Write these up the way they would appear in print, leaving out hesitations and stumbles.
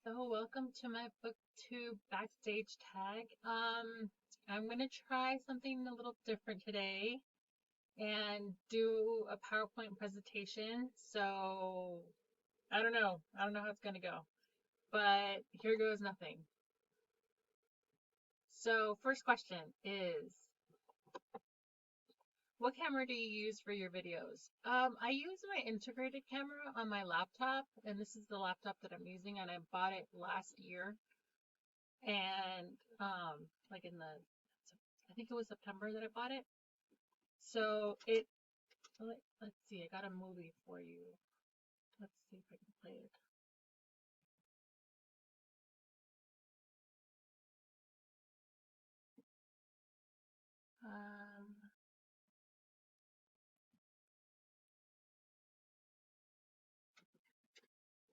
So welcome to my Booktube Backstage Tag. I'm gonna try something a little different today and do a PowerPoint presentation. So I don't know. I don't know how it's gonna go, but here goes nothing. So first question is, what camera do you use for your videos? I use my integrated camera on my laptop, and this is the laptop that I'm using, and I bought it last year. And like I think it was September that I bought it. So let's see, I got a movie for you. Let's see if I can play it.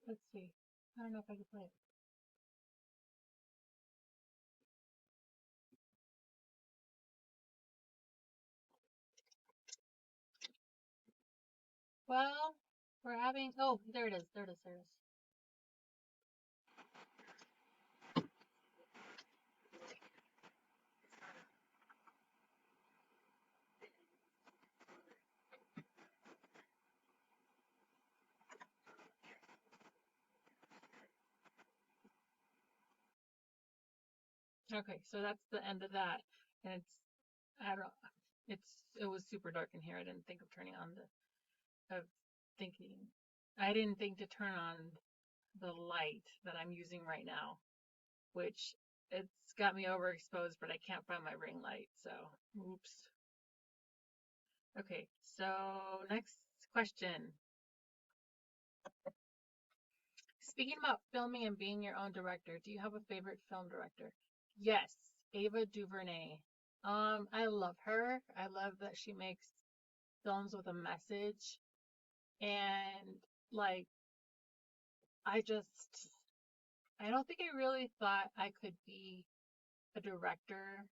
Let's see. I don't know if I can play it. Well, we're having, oh, there it is, there it is, there it is. Okay, so that's the end of that. And I don't, it was super dark in here. I didn't think of turning on I didn't think to turn on the light that I'm using right now, which it's got me overexposed, but I can't find my ring light, so oops. Okay, so next question. Speaking about filming and being your own director, do you have a favorite film director? Yes, Ava DuVernay. I love her. I love that she makes films with a message, and like I don't think I really thought I could be a director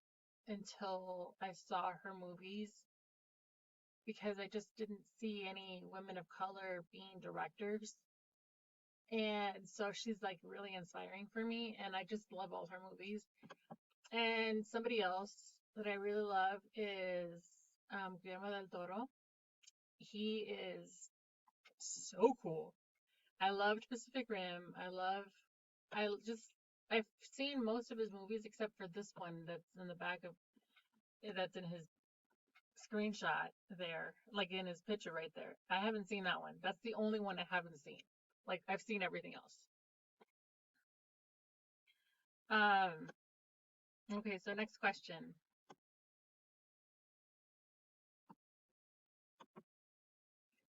until I saw her movies, because I just didn't see any women of color being directors. And so she's like really inspiring for me, and I just love all her movies. And somebody else that I really love is Guillermo del Toro. He is so cool. I loved Pacific Rim. I've seen most of his movies except for this one that's in his screenshot there, like in his picture right there. I haven't seen that one. That's the only one I haven't seen. Like, I've seen everything else. Okay, so next question.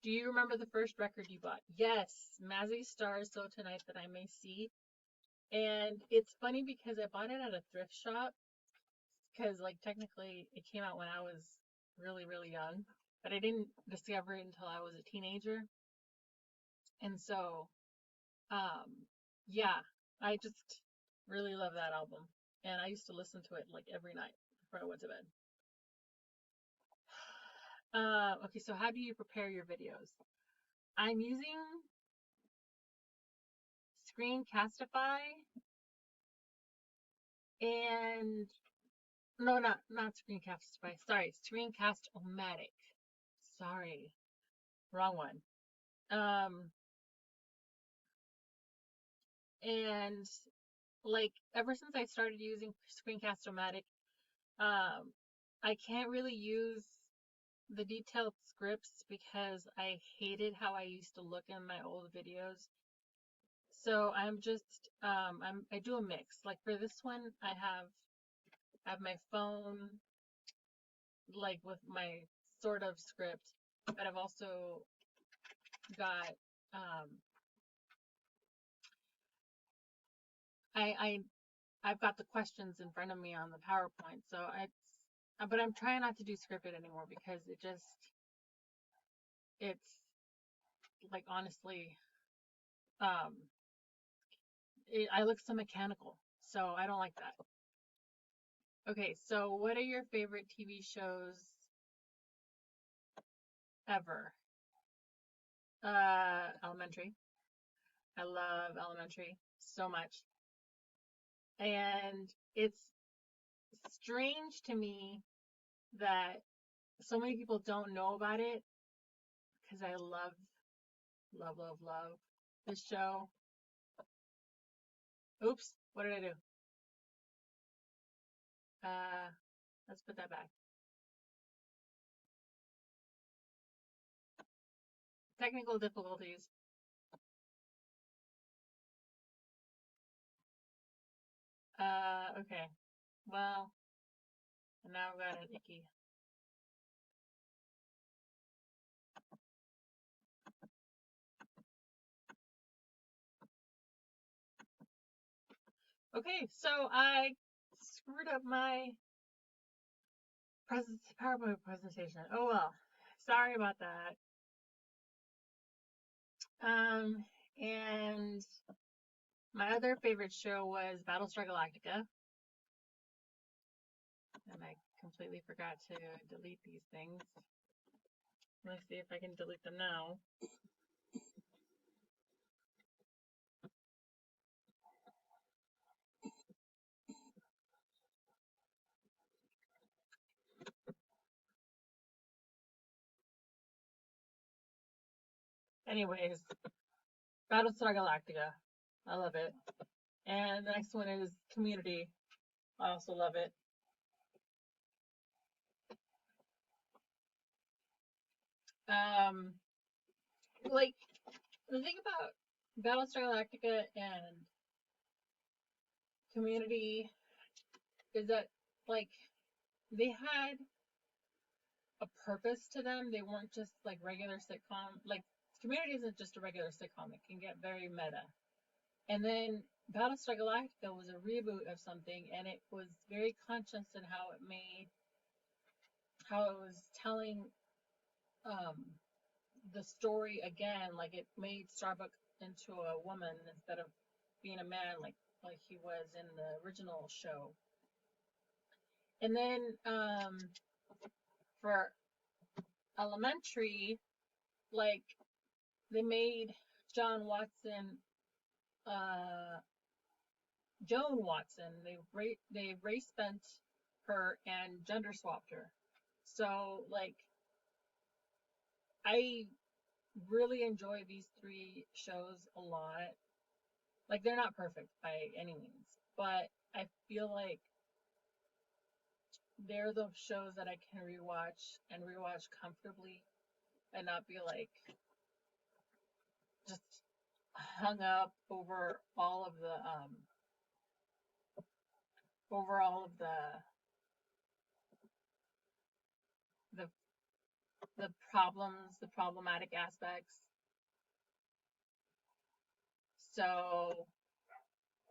Do you remember the first record you bought? Yes, Mazzy Stars So Tonight That I May See. And it's funny because I bought it at a thrift shop, because like technically it came out when I was really, really young, but I didn't discover it until I was a teenager. And so, yeah, I just really love that album. And I used to listen to it like every night before I went to bed. Okay, so how do you prepare your videos? I'm using Screencastify and no, not Screencastify. Sorry, Screencast-O-Matic. Sorry, wrong one. And like ever since I started using Screencast-O-Matic, I can't really use the detailed scripts because I hated how I used to look in my old videos. So I'm just I do a mix. Like for this one, I have my phone like with my sort of script, but I've also got I I've got the questions in front of me on the PowerPoint. So but I'm trying not to do scripted anymore because it's like honestly I look so mechanical, so I don't like that. Okay, so what are your favorite TV shows ever? Elementary. I love Elementary so much. And it's strange to me that so many people don't know about it because I love, love, love, love this show. Oops, what did I do? Let's put that back. Technical difficulties. Okay. Well, now I've got an icky. Okay, so I screwed up my PowerPoint presentation. Oh well. Sorry about that. And my other favorite show was Battlestar Galactica. And I completely forgot to delete these things. Let's see if I can delete them now. Anyways, Battlestar Galactica. I love it. And the next one is Community. I also love it. Like, the thing about Battlestar Galactica and Community is that, like, they had a purpose to them. They weren't just like regular sitcom. Like, Community isn't just a regular sitcom. It can get very meta. And then Battlestar Galactica was a reboot of something, and it was very conscious in how it was telling the story again. Like, it made Starbuck into a woman instead of being a man, like he was in the original show. And then for Elementary, like, they made Joan Watson. They race bent her and gender swapped her. So, like, I really enjoy these three shows a lot. Like, they're not perfect by any means, but I feel like they're the shows that I can rewatch comfortably and not be like just hung up over all of the the the problematic aspects. So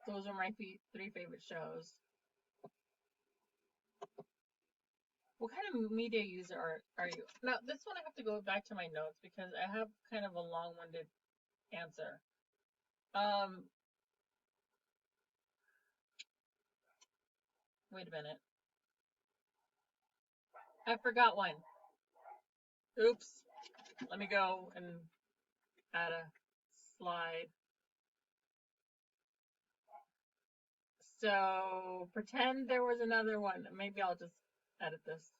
those are my three favorite shows. What kind of media user are you? Now, this one I have to go back to my notes because I have kind of a long-winded answer. Wait a minute. I forgot one. Oops. Let me go and add a slide. So pretend there was another one. Maybe I'll just edit this.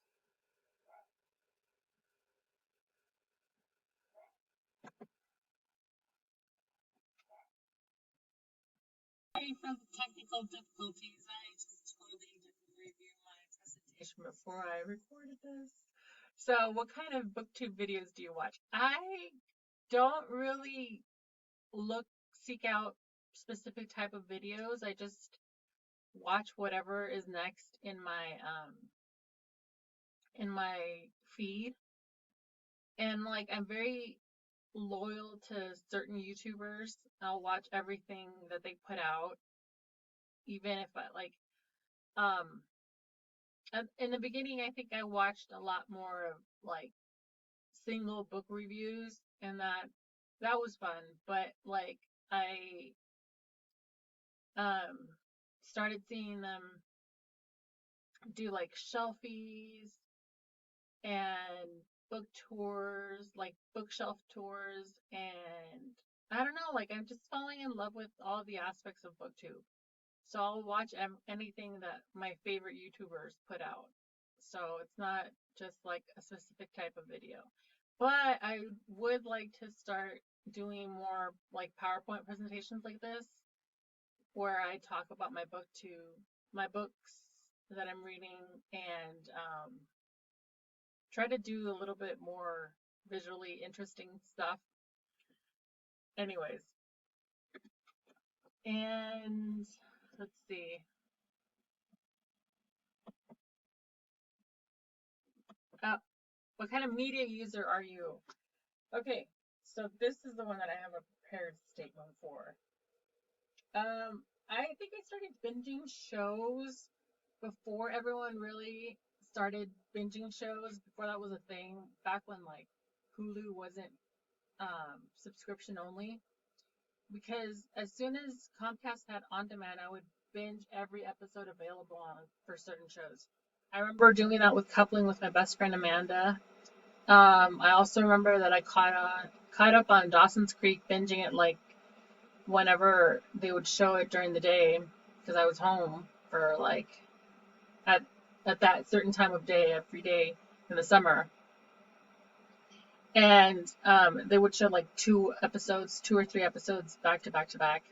Sorry for the technical difficulties. I just totally didn't review my presentation before I recorded this. So what kind of booktube videos do you watch? I don't really seek out specific type of videos. I just watch whatever is next in my feed. And like, I'm very loyal to certain YouTubers. I'll watch everything that they put out, even if I like in the beginning I think I watched a lot more of like single book reviews, and that was fun, but like I started seeing them do like shelfies and book tours, like bookshelf tours, and I don't know, like I'm just falling in love with all the aspects of booktube. So I'll watch anything that my favorite YouTubers put out. So it's not just like a specific type of video. But I would like to start doing more like PowerPoint presentations like this, where I talk about my books that I'm reading, and try to do a little bit more visually interesting stuff. Anyways, and let's see. Uh, what kind of media user are you? Okay, so this is the one that I have a prepared statement for. I think I started binging shows before everyone really started binging shows, before that was a thing, back when like Hulu wasn't subscription only. Because as soon as Comcast had on demand, I would binge every episode available on for certain shows. I remember doing that with Coupling with my best friend Amanda. I also remember that I caught up on Dawson's Creek, binging it like whenever they would show it during the day, because I was home for like at at that certain time of day every day in the summer. And they would show like two or three episodes back to back to back.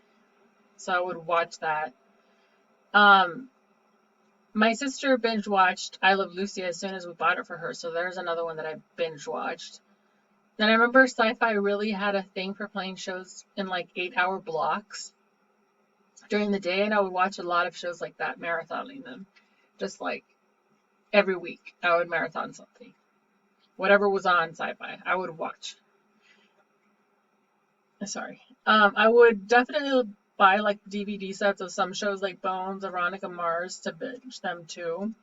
So I would watch that. Um, my sister binge watched I Love Lucy as soon as we bought it for her, so there's another one that I binge watched. Then I remember Sci-Fi really had a thing for playing shows in like 8-hour blocks during the day, and I would watch a lot of shows like that, marathoning them. Just like every week, I would marathon something. Whatever was on Sci-Fi, I would watch. Sorry. I would definitely buy like DVD sets of some shows like Bones, Veronica Mars to binge them too.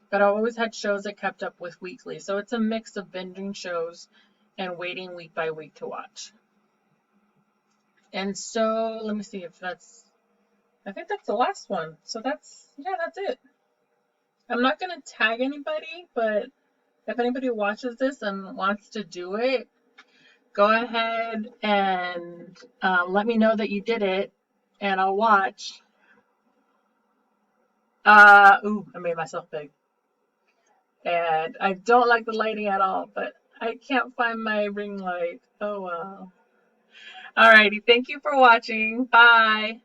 But I always had shows that kept up with weekly. So it's a mix of binging shows and waiting week by week to watch. And so let me see if I think that's the last one. So that's it. I'm not going to tag anybody, but if anybody watches this and wants to do it, go ahead and let me know that you did it, and I'll watch. I made myself big. And I don't like the lighting at all, but I can't find my ring light. Oh well. Alrighty, thank you for watching. Bye.